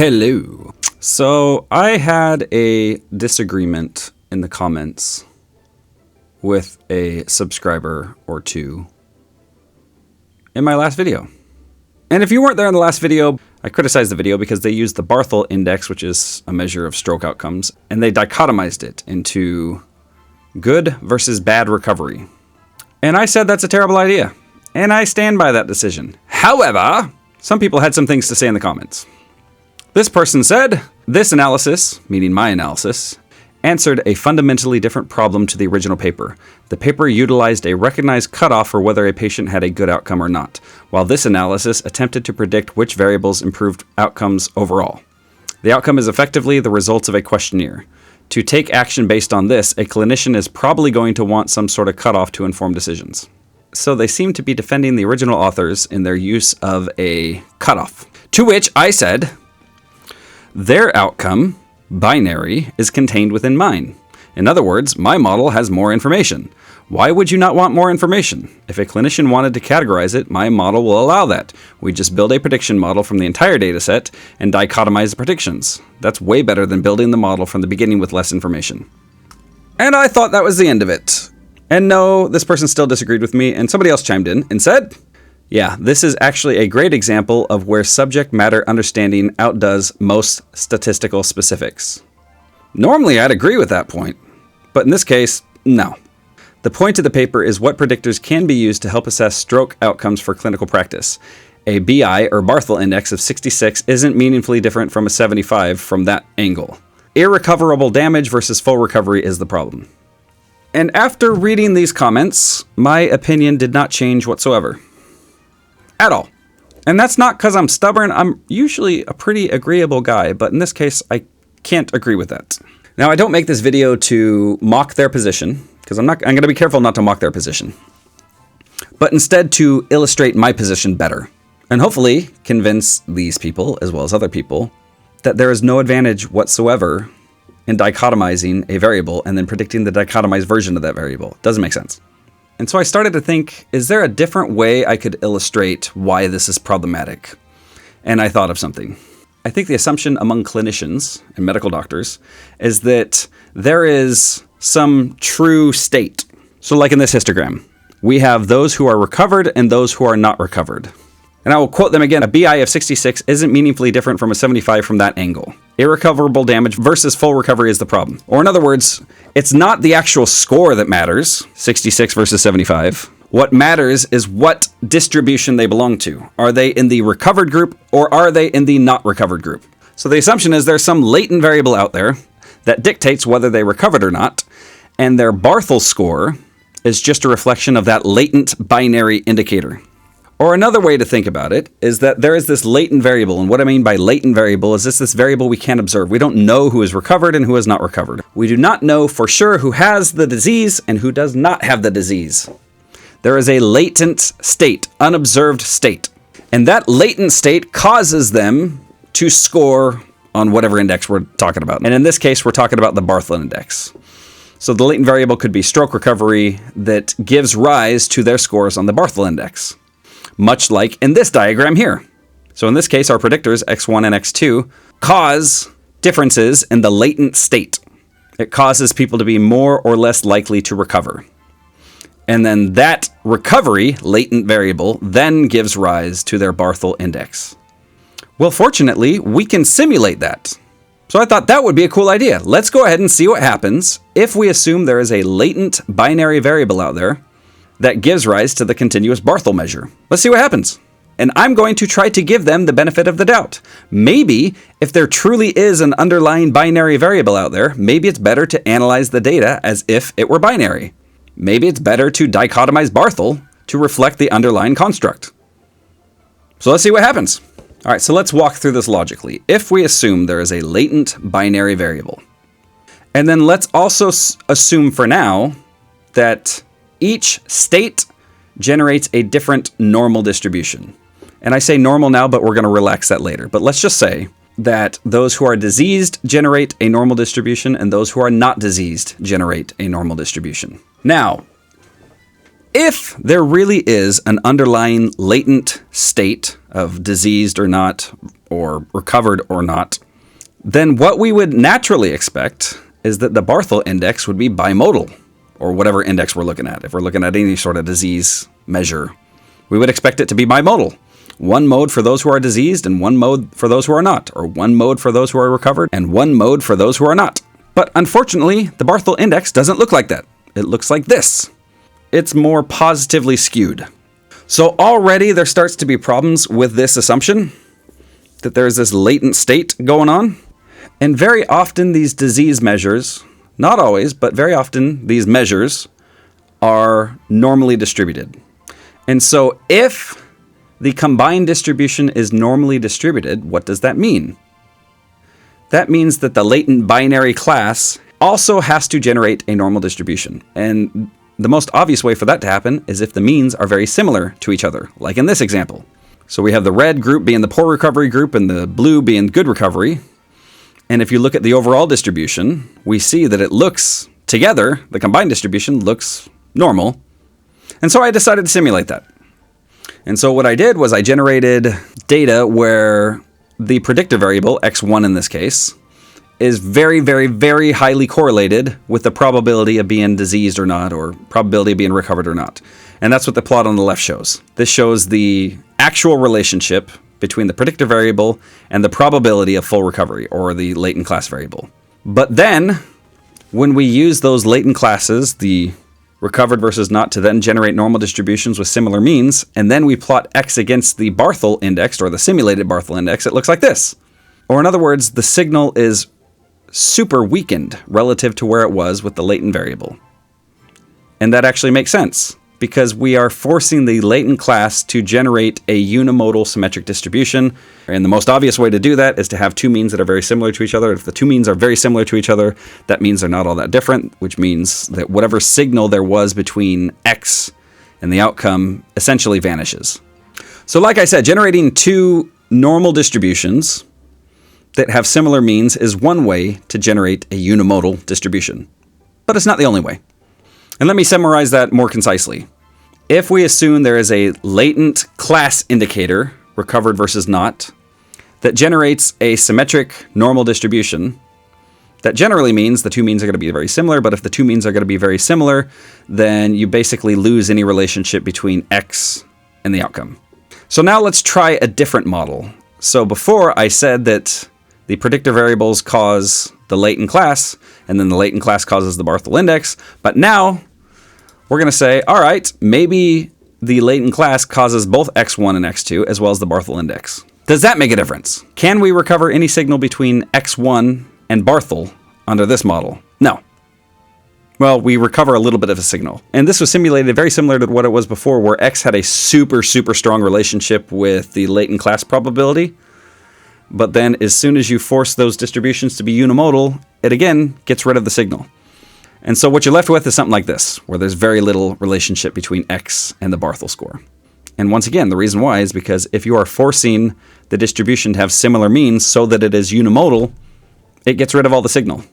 Hello. So I had a disagreement in the comments with a subscriber or two in my last video. And if you weren't there in the last video, I criticized the video because they used the Barthel index, which is a measure of stroke outcomes, and they dichotomized it into good versus bad recovery. And I said that's a terrible idea, and I stand by that decision. However, some people had some things to say in the comments. This person said, this analysis, meaning my analysis, answered a fundamentally different problem to the original paper. The paper utilized a recognized cutoff for whether a patient had a good outcome or not, while this analysis attempted to predict which variables improved outcomes overall. The outcome is effectively the results of a questionnaire. To take action based on this, a clinician is probably going to want some sort of cutoff to inform decisions. So they seem to be defending the original authors in their use of a cutoff. To which I said, their outcome, binary, is contained within mine. In other words, my model has more information. Why would you not want more information? If a clinician wanted to categorize it, my model will allow that. We just build a prediction model from the entire dataset and dichotomize the predictions. That's way better than building the model from the beginning with less information. And I thought that was the end of it. And no, this person still disagreed with me, and somebody else chimed in and said, yeah, this is actually a great example of where subject matter understanding outdoes most statistical specifics. Normally, I'd agree with that point, but in this case, no. The point of the paper is what predictors can be used to help assess stroke outcomes for clinical practice. A BI or Barthel index of 66 isn't meaningfully different from a 75 from that angle. Irrecoverable damage versus full recovery is the problem. And after reading these comments, my opinion did not change whatsoever. At all. And that's not because I'm stubborn. I'm usually a pretty agreeable guy, but in this case, I can't agree with that. Now, I don't make this video to mock their position, because I'm going to be careful not to mock their position, but instead to illustrate my position better, and hopefully convince these people, as well as other people, that there is no advantage whatsoever in dichotomizing a variable and then predicting the dichotomized version of that variable. It doesn't make sense. And so I started to think, is there a different way I could illustrate why this is problematic? And I thought of something. I think the assumption among clinicians and medical doctors is that there is some true state. So like in this histogram, we have those who are recovered and those who are not recovered. And I will quote them again. A BI of 66 isn't meaningfully different from a 75 from that angle. Irrecoverable damage versus full recovery is the problem. Or in other words, it's not the actual score that matters, 66 versus 75. What matters is what distribution they belong to. Are they in the recovered group or are they in the not recovered group? So the assumption is there's some latent variable out there that dictates whether they recovered or not, and their Barthel score is just a reflection of that latent binary indicator. Or another way to think about it is that there is this latent variable, and what I mean by latent variable is this variable we can't observe. We don't know who is recovered and who is not recovered. We do not know for sure who has the disease and who does not have the disease. There is a latent state, unobserved state, and that latent state causes them to score on whatever index we're talking about. And in this case, we're talking about the Barthel index. So the latent variable could be stroke recovery that gives rise to their scores on the Barthel index, much like in this diagram here. So in this case, our predictors, x1 and x2, cause differences in the latent state. It causes people to be more or less likely to recover. And then that recovery, latent variable, then gives rise to their Barthel index. Well, fortunately, we can simulate that. So I thought that would be a cool idea. Let's go ahead and see what happens if we assume there is a latent binary variable out there that gives rise to the continuous Barthel measure. Let's see what happens. And I'm going to try to give them the benefit of the doubt. Maybe if there truly is an underlying binary variable out there, maybe it's better to analyze the data as if it were binary. Maybe it's better to dichotomize Barthel to reflect the underlying construct. So let's see what happens. All right, so let's walk through this logically. If we assume there is a latent binary variable, and then let's also assume for now that each state generates a different normal distribution. And I say normal now, but we're going to relax that later. But let's just say that those who are diseased generate a normal distribution and those who are not diseased generate a normal distribution. Now, if there really is an underlying latent state of diseased or not, or recovered or not, then what we would naturally expect is that the Barthel index would be bimodal, or whatever index we're looking at. If we're looking at any sort of disease measure, we would expect it to be bimodal. One mode for those who are diseased and one mode for those who are not, or one mode for those who are recovered and one mode for those who are not. But unfortunately, the Barthel index doesn't look like that. It looks like this. It's more positively skewed. So already there starts to be problems with this assumption that there's this latent state going on. And very often these disease measures, not always, but very often these measures are normally distributed. And so if the combined distribution is normally distributed, what does that mean? That means that the latent binary class also has to generate a normal distribution. And the most obvious way for that to happen is if the means are very similar to each other, like in this example. So we have the red group being the poor recovery group and the blue being good recovery. And if you look at the overall distribution, we see that it looks together, the combined distribution looks normal. And so I decided to simulate that. And so what I did was I generated data where the predictor variable, x1 in this case, is very, very, very highly correlated with the probability of being diseased or not, or probability of being recovered or not. And that's what the plot on the left shows. This shows the actual relationship between the predictor variable and the probability of full recovery, or the latent class variable. But then, when we use those latent classes, the recovered versus not, to then generate normal distributions with similar means, and then we plot x against the Barthel index, or the simulated Barthel index, it looks like this. Or in other words, the signal is super weakened relative to where it was with the latent variable. And that actually makes sense, because we are forcing the latent class to generate a unimodal symmetric distribution. And the most obvious way to do that is to have two means that are very similar to each other. If the two means are very similar to each other, that means they're not all that different, which means that whatever signal there was between x and the outcome essentially vanishes. So like I said, generating two normal distributions that have similar means is one way to generate a unimodal distribution. But it's not the only way. And let me summarize that more concisely. If we assume there is a latent class indicator, recovered versus not, that generates a symmetric normal distribution, that generally means the two means are going to be very similar, but if the two means are going to be very similar, then you basically lose any relationship between x and the outcome. So now let's try a different model. So before I said that the predictor variables cause the latent class, and then the latent class causes the Barthel index. But now we're going to say, all right, maybe the latent class causes both x1 and x2, as well as the Barthel index. Does that make a difference? Can we recover any signal between x1 and Barthel under this model? No. Well, we recover a little bit of a signal. And this was simulated very similar to what it was before, where x had a super, super strong relationship with the latent class probability. But then as soon as you force those distributions to be unimodal, it again gets rid of the signal. And so what you're left with is something like this, where there's very little relationship between x and the Barthel score. And once again, the reason why is because if you are forcing the distribution to have similar means so that it is unimodal, it gets rid of all the signal.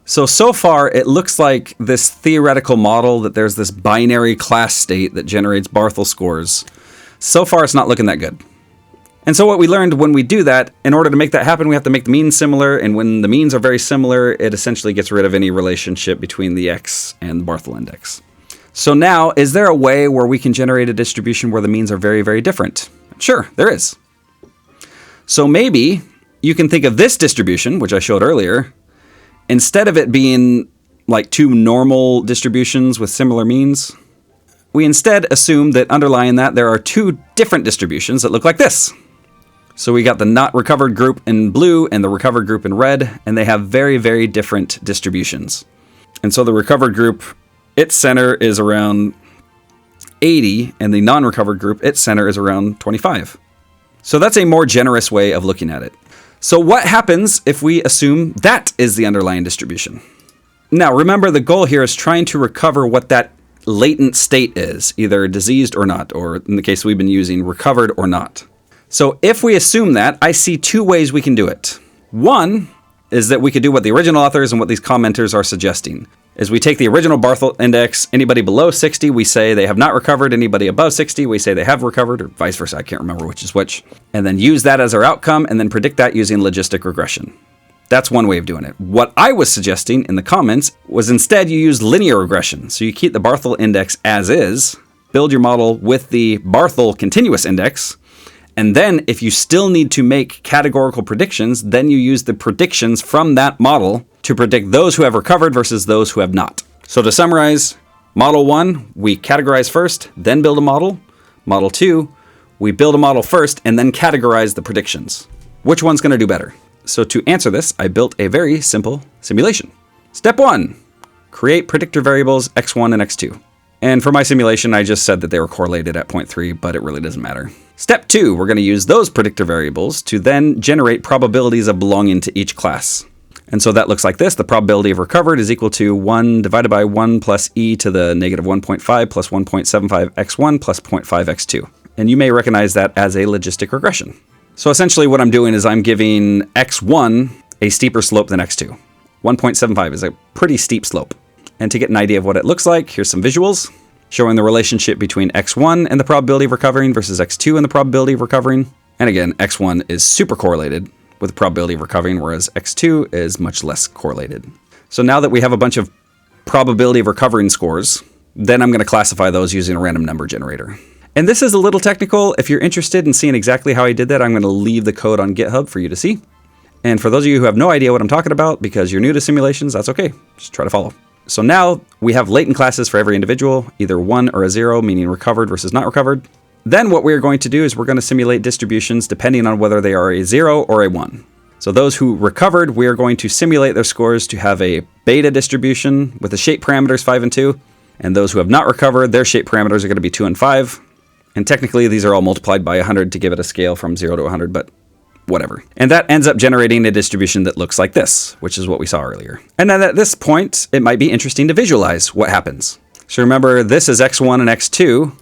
So far, it looks like this theoretical model that there's this binary class state that generates Barthel scores. So far, it's not looking that good. And so what we learned when we do that, in order to make that happen, we have to make the means similar. And when the means are very similar, it essentially gets rid of any relationship between the x and the Barthel index. So now, is there a way where we can generate a distribution where the means are very, very different? Sure, there is. So maybe you can think of this distribution, which I showed earlier, instead of it being like two normal distributions with similar means, we instead assume that underlying that there are two different distributions that look like this. So we got the not recovered group in blue and the recovered group in red, and they have very, very different distributions. And so the recovered group, its center is around 80, and the non-recovered group, its center is around 25. So that's a more generous way of looking at it. So what happens if we assume that is the underlying distribution? Now, remember, the goal here is trying to recover what that latent state is, either diseased or not, or in the case we've been using, recovered or not. So if we assume that, I see two ways we can do it. One is that we could do what the original authors and what these commenters are suggesting, is we take the original Barthel index. Anybody below 60, we say they have not recovered. Anybody above 60, we say they have recovered, or vice versa. I can't remember which is which. And then use that as our outcome and then predict that using logistic regression. That's one way of doing it. What I was suggesting in the comments was instead you use linear regression. So you keep the Barthel index as is, build your model with the Barthel continuous index, and then if you still need to make categorical predictions, then you use the predictions from that model to predict those who have recovered versus those who have not. So to summarize, model 1, we categorize first, then build a model. Model 2, we build a model first and then categorize the predictions. Which one's going to do better? So to answer this, I built a very simple simulation. Step 1, create predictor variables x1 and x2. And for my simulation, I just said that they were correlated at 0.3, but it really doesn't matter. Step 2, we're going to use those predictor variables to then generate probabilities of belonging to each class. And so that looks like this. The probability of recovered is equal to 1 divided by 1 plus e to the negative 1.5 plus 1.75 x1 plus 0.5 x2. And you may recognize that as a logistic regression. So essentially what I'm doing is I'm giving x1 a steeper slope than x2. 1.75 is a pretty steep slope. And to get an idea of what it looks like, here's some visuals showing the relationship between x1 and the probability of recovering versus x2 and the probability of recovering. And again, x1 is super correlated with the probability of recovering, whereas x2 is much less correlated. So now that we have a bunch of probability of recovering scores, then I'm going to classify those using a random number generator. And this is a little technical. If you're interested in seeing exactly how I did that, I'm going to leave the code on GitHub for you to see. And for those of you who have no idea what I'm talking about because you're new to simulations, that's okay. Just try to follow. So now we have latent classes for every individual, either 1 or a 0, meaning recovered versus not recovered. Then what we're going to do is we're going to simulate distributions depending on whether they are a 0 or a 1. So those who recovered, we are going to simulate their scores to have a beta distribution with the shape parameters 5 and 2. And those who have not recovered, their shape parameters are going to be 2 and 5. And technically these are all multiplied by 100 to give it a scale from 0 to 100, but whatever. And that ends up generating a distribution that looks like this, which is what we saw earlier. And then at this point, it might be interesting to visualize what happens. So remember, this is x1 and x2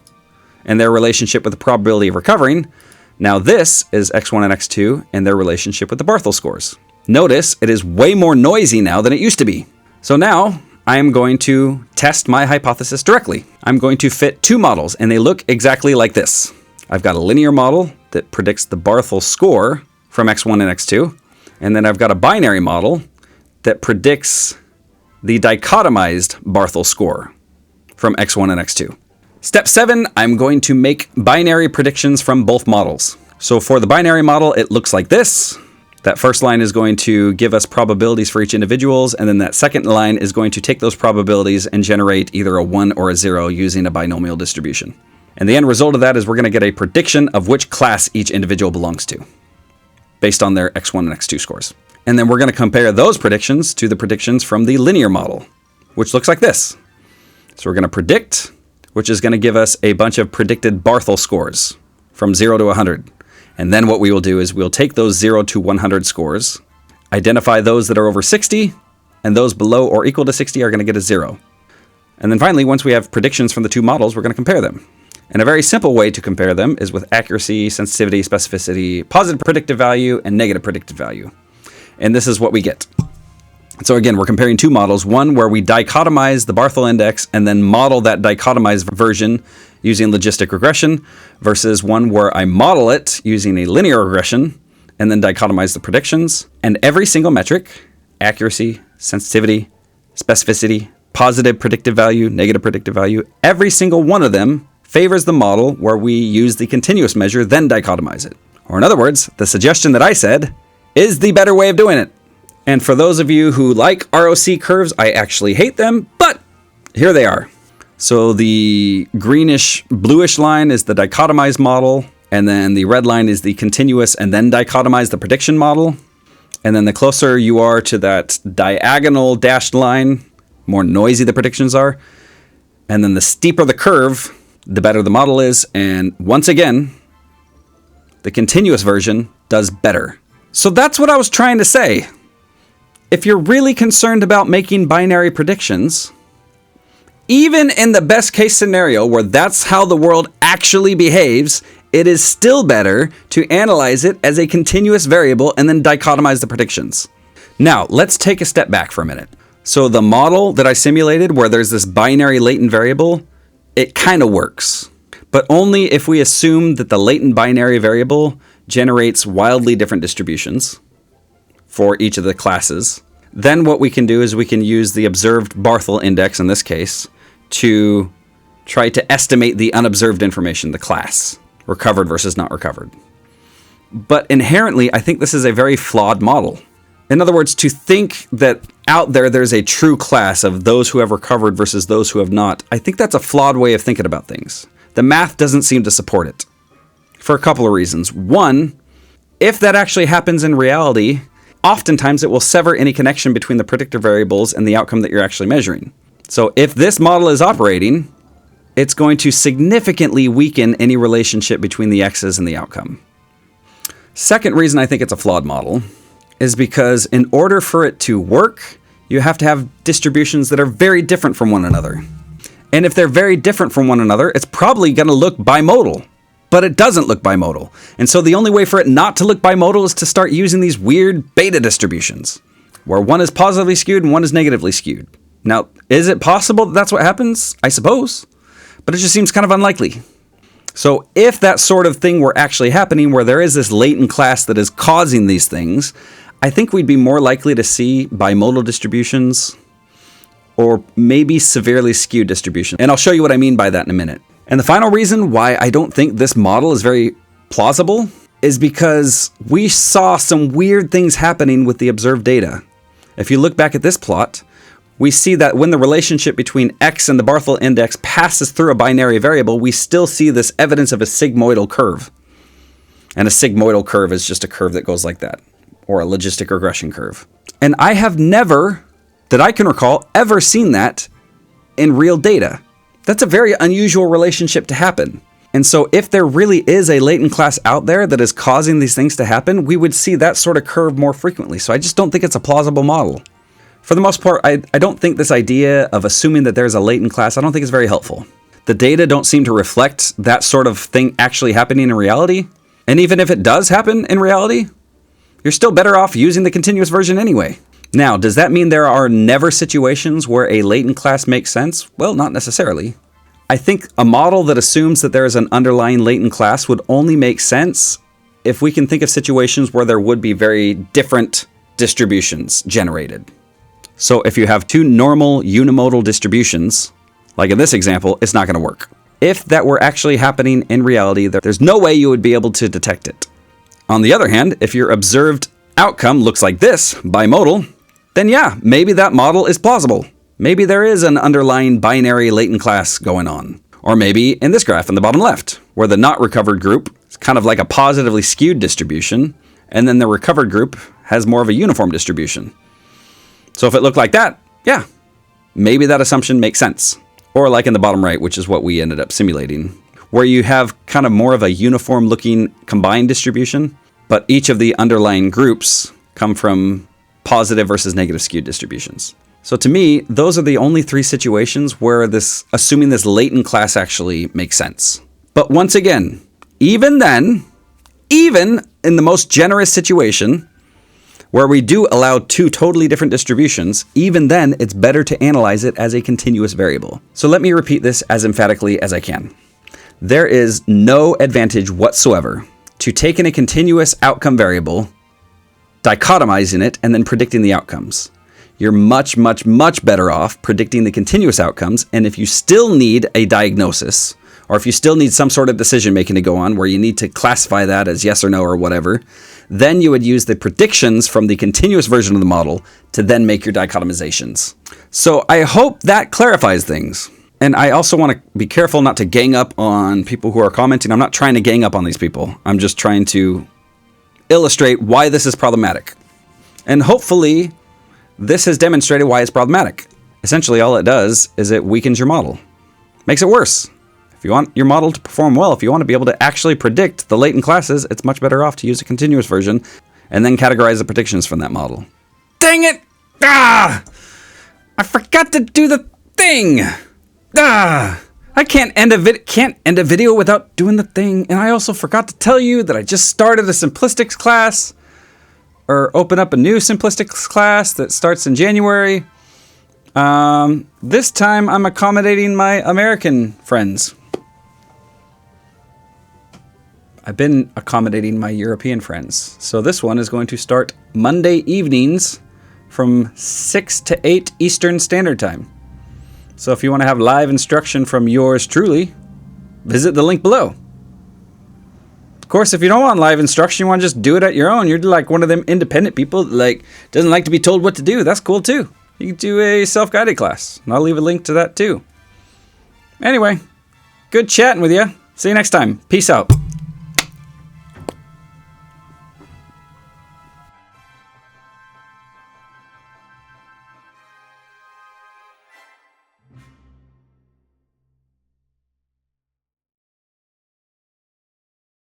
and their relationship with the probability of recovering. Now this is x1 and x2 and their relationship with the Barthel scores. Notice it is way more noisy now than it used to be. So now I am going to test my hypothesis directly. I'm going to fit two models and they look exactly like this. I've got a linear model that predicts the Barthel score from x1 and x2. And then I've got a binary model that predicts the dichotomized Barthel score from x1 and x2. Step 7, I'm going to make binary predictions from both models. So for the binary model, it looks like this. That first line is going to give us probabilities for each individuals, and then that second line is going to take those probabilities and generate either a 1 or a 0 using a binomial distribution. And the end result of that is we're going to get a prediction of which class each individual belongs to, based on their x1 and x2 scores. And then we're going to compare those predictions to the predictions from the linear model, which looks like this. So we're going to predict, which is going to give us a bunch of predicted Barthel scores from 0 to 100. And then what we will do is we'll take those 0 to 100 scores, identify those that are over 60, and those below or equal to 60 are going to get a 0. And then finally, once we have predictions from the two models, we're going to compare them. And a very simple way to compare them is with accuracy, sensitivity, specificity, positive predictive value, and negative predictive value. And this is what we get. So again, we're comparing two models, one where we dichotomize the Barthel index and then model that dichotomized version using logistic regression versus one where I model it using a linear regression and then dichotomize the predictions. And every single metric, accuracy, sensitivity, specificity, positive predictive value, negative predictive value, every single one of them favors the model where we use the continuous measure, then dichotomize it. Or in other words, the suggestion that I said is the better way of doing it. And for those of you who like ROC curves, I actually hate them, but here they are. So the greenish bluish line is the dichotomized model, and then the red line is the continuous and then dichotomized the prediction model. And then the closer you are to that diagonal dashed line, more noisy the predictions are. And then the steeper the curve, the better the model is. And once again, the continuous version does better. So that's what I was trying to say. If you're really concerned about making binary predictions, even in the best case scenario where that's how the world actually behaves, it is still better to analyze it as a continuous variable and then dichotomize the predictions. Now, let's take a step back for a minute. So the model that I simulated where there's this binary latent variable, it kind of works. But only if we assume that the latent binary variable generates wildly different distributions for each of the classes. Then what we can do is we can use the observed Barthel index, in this case, to try to estimate the unobserved information, the class, recovered versus not recovered. But inherently, I think this is a very flawed model. In other words, to think that out there's a true class of those who have recovered versus those who have not, I think that's a flawed way of thinking about things. The math doesn't seem to support it for a couple of reasons. One, if that actually happens in reality, oftentimes it will sever any connection between the predictor variables and the outcome that you're actually measuring. So if this model is operating, it's going to significantly weaken any relationship between the x's and the outcome. Second reason I think it's a flawed model is because in order for it to work, you have to have distributions that are very different from one another. And if they're very different from one another, it's probably going to look bimodal. But it doesn't look bimodal. And so the only way for it not to look bimodal is to start using these weird beta distributions, where one is positively skewed and one is negatively skewed. Now, is it possible that that's what happens? I suppose. But it just seems kind of unlikely. So if that sort of thing were actually happening, where there is this latent class that is causing these things, I think we'd be more likely to see bimodal distributions or maybe severely skewed distributions. And I'll show you what I mean by that in a minute. And the final reason why I don't think this model is very plausible is because we saw some weird things happening with the observed data. If you look back at this plot, we see that when the relationship between x and the Barthel index passes through a binary variable, we still see this evidence of a sigmoidal curve. And a sigmoidal curve is just a curve that goes like that, or a logistic regression curve. And I have never, that I can recall, ever seen that in real data. That's a very unusual relationship to happen. And so if there really is a latent class out there that is causing these things to happen, we would see that sort of curve more frequently. So I just don't think it's a plausible model. For the most part, I don't think this idea of assuming that there's a latent class, I don't think it's very helpful. The data don't seem to reflect that sort of thing actually happening in reality. And even if it does happen in reality, you're still better off using the continuous version anyway. Now, does that mean there are never situations where a latent class makes sense? Well, not necessarily. I think a model that assumes that there is an underlying latent class would only make sense if we can think of situations where there would be very different distributions generated. So if you have two normal unimodal distributions, like in this example, it's not going to work. If that were actually happening in reality, there's no way you would be able to detect it. On the other hand, if your observed outcome looks like this, bimodal, then yeah, maybe that model is plausible. Maybe there is an underlying binary latent class going on. Or maybe in this graph in the bottom left, where the not recovered group is kind of like a positively skewed distribution, and then the recovered group has more of a uniform distribution. So if it looked like that, yeah, maybe that assumption makes sense. Or like in the bottom right, which is what we ended up simulating, where you have kind of more of a uniform looking combined distribution, but each of the underlying groups come from positive versus negative skewed distributions. So to me, those are the only three situations where assuming this latent class actually makes sense. But once again, even then, even in the most generous situation, where we do allow two totally different distributions, even then it's better to analyze it as a continuous variable. So let me repeat this as emphatically as I can. There is no advantage whatsoever to taking a continuous outcome variable, dichotomizing it, and then predicting the outcomes. You're much, much, much better off predicting the continuous outcomes, and if you still need a diagnosis, or if you still need some sort of decision making to go on where you need to classify that as yes or no or whatever, then you would use the predictions from the continuous version of the model to then make your dichotomizations. So I hope that clarifies things. And I also want to be careful not to gang up on people who are commenting. I'm not trying to gang up on these people. I'm just trying to illustrate why this is problematic. And hopefully this has demonstrated why it's problematic. Essentially all it does is it weakens your model. Makes it worse. If you want your model to perform well, if you want to be able to actually predict the latent classes, it's much better off to use a continuous version and then categorize the predictions from that model. Dang it! Ah! I forgot to do the thing! Ah! I can't end a video without doing the thing. And I also forgot to tell you that I just started a simplistics class, or open up a new simplistics class that starts in January. This time I'm accommodating my American friends. I've been accommodating my European friends. So this one is going to start Monday evenings from 6 to 8 Eastern Standard Time. So if you want to have live instruction from yours truly, visit the link below. Of course, if you don't want live instruction, you want to just do it at your own. You're like one of them independent people that like doesn't like to be told what to do. That's cool too. You can do a self-guided class, and I'll leave a link to that too. Anyway, good chatting with you. See you next time. Peace out.